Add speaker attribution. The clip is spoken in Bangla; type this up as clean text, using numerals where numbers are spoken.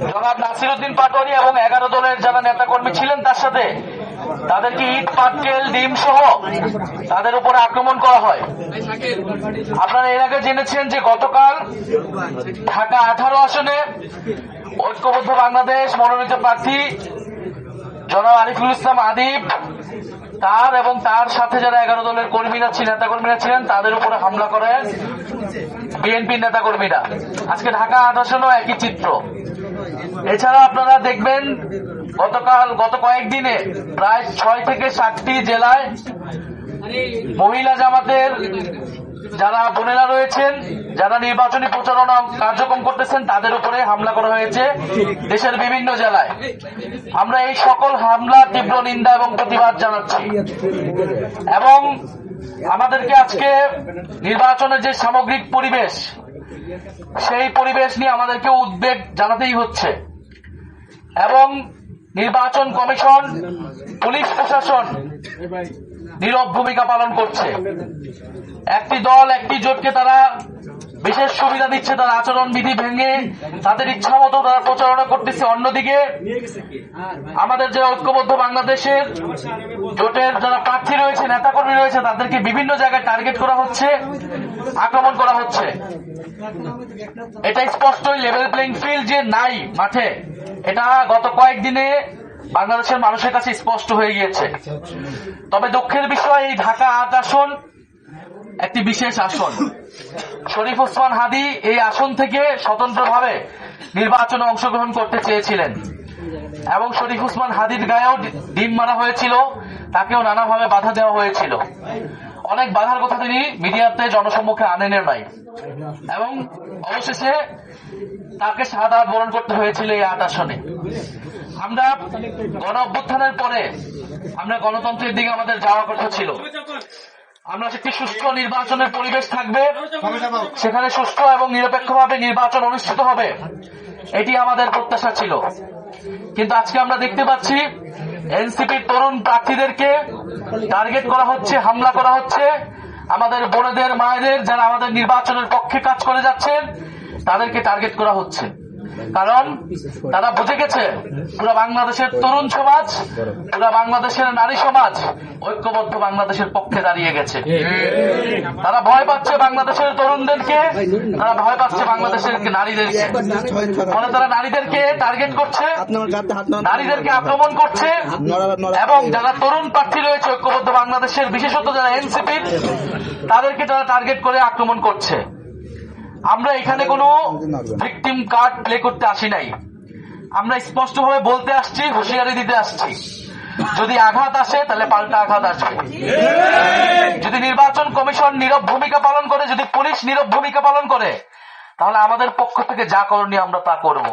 Speaker 1: জনাব নাসিরউদ্দিন পাটোয়ারি এবং 11 দলের যারা নেতাকর্মী ছিলেন তার সাথে তাদেরকে ইট পাটকেল ডিম সহ তাদের উপরে আক্রমণ করা হয়। আপনারা এর আগে জেনেছেন যে গতকাল ঢাকা 18 আসনে ঐক্যবদ্ধ বাংলাদেশ মনোনীত প্রার্থী জনাব আরিফুল ইসলাম আদিব তার এবং তার সাথে যারা 11 দলের নেতাকর্মীরা ছিলেন তাদের উপরে হামলা করেন বিএনপির নেতাকর্মীরা। আজকে ঢাকা 8 আসনেও একই চিত্র। এছাড়া আপনারা দেখবেন গত কয়েকদিনে প্রায় 6 থেকে 7টি জেলায় মহিলা জামাতের যারা বোনেরা রয়েছেন, যারা নির্বাচনী প্রচারণা কার্যক্রম করতেছেন, তাদের উপরে হামলা করা হয়েছে দেশের বিভিন্ন জেলায়। আমরা এই সকল হামলা তীব্র নিন্দা এবং প্রতিবাদ জানাচ্ছি এবং আমাদেরকে আজকে নির্বাচনের যে সামগ্রিক পরিবেশ, সেই পরিবেশ নিয়ে আমাদেরকে উদ্বেগ জানাতেই হচ্ছে এবং নির্বাচন কমিশন, পুলিশ প্রশাসন নীরব ভূমিকা পালন করছে। একটি দল একটি জোটকে তারা বিশেষ সুবিধা দিচ্ছে, তার আচরণ বিধি ভেঙে তাদের ইচ্ছা মতো তারা প্রচারণা করতেছে। অন্যদিকে আমাদের যে ঐক্যবদ্ধ বাংলাদেশের জোটের যারা প্রার্থী রয়েছে, নেতাকর্মী রয়েছে, তাদেরকে বিভিন্ন জায়গায় টার্গেট করা হচ্ছে, আক্রমণ করা হচ্ছে। এটা স্পষ্টই লেভেল প্লেইং ফিল্ড যে নাই মাঠে, এটা গত কয়েকদিনে বাংলাদেশের মানুষের কাছে স্পষ্ট হয়ে গিয়েছে। তবে দুঃখের বিষয়, এই ঢাকা 8 আসন একটি বিশেষ আসন। শরীফ ওসমান হাদী এই আসন থেকে স্বতন্ত্রভাবে নির্বাচনে অংশগ্রহণ করতে চেয়েছিলেন এবং শরীফ ওসমান হাদীর গায়েও ডিম মারা হয়েছিল, তাকেও নানাভাবে বাধা দেওয়া হয়েছিল। অনেক বাধার কথা তিনি মিডিয়াতে জনসম্মুখে আনেন নাই এবং অবশেষে তাকে শাহাদাত বরণ করতে হয়েছিল এই 8 আসনে। আমরা গণ অভ্যুত্থানের পরে আমরা গণতন্ত্রের দিকে আমাদের যাওয়ার কথা ছিল। আমরা একটি সুষ্ঠু নির্বাচনের পরিবেশ থাকবে, সেখানে সুষ্ঠু এবং নিরপেক্ষভাবে নির্বাচন অনুষ্ঠিত হবে, এটি আমাদের প্রত্যাশা ছিল। কিন্তু আজকে আমরা দেখতে পাচ্ছি এনসিপির তরুণ প্রার্থীদেরকে টার্গেট করা হচ্ছে, হামলা করা হচ্ছে। আমাদের বোনেদের, মায়েদের যারা আমাদের নির্বাচনের পক্ষে কাজ করে যাচ্ছেন, তাদেরকে টার্গেট করা হচ্ছে। কারণ তারা বুঝে গেছে পুরো বাংলাদেশের তরুণ সমাজ, পুরো বাংলাদেশের নারী সমাজ ঐক্যবদ্ধ বাংলাদেশের পক্ষে দাঁড়িয়ে গেছে। তারা ভয় পাচ্ছে বাংলাদেশের তরুণদেরকে, তারা ভয় পাচ্ছে বাংলাদেশের নারীদেরকে। ফলে তারা নারীদেরকে টার্গেট করছে, নারীদেরকে আক্রমণ করছে এবং যারা তরুণ প্রার্থী রয়েছে ঐক্যবদ্ধ বাংলাদেশের, বিশেষত যারা এনসিপি, তাদেরকে তারা টার্গেট করে আক্রমণ করছে। আমরা এখানে কোনো ভিকটিম কার্ড প্লে করতে আসি নাই। আমরা স্পষ্টভাবে বলতে আসছি, হুঁশিয়ারি দিতে আসছি, যদি আঘাত আসে তাহলে পাল্টা আঘাত আসবে। যদি নির্বাচন কমিশন নীরব ভূমিকা পালন করে, যদি পুলিশ নীরব ভূমিকা পালন করে, তাহলে আমাদের পক্ষ থেকে যা করণীয় আমরা তা করব।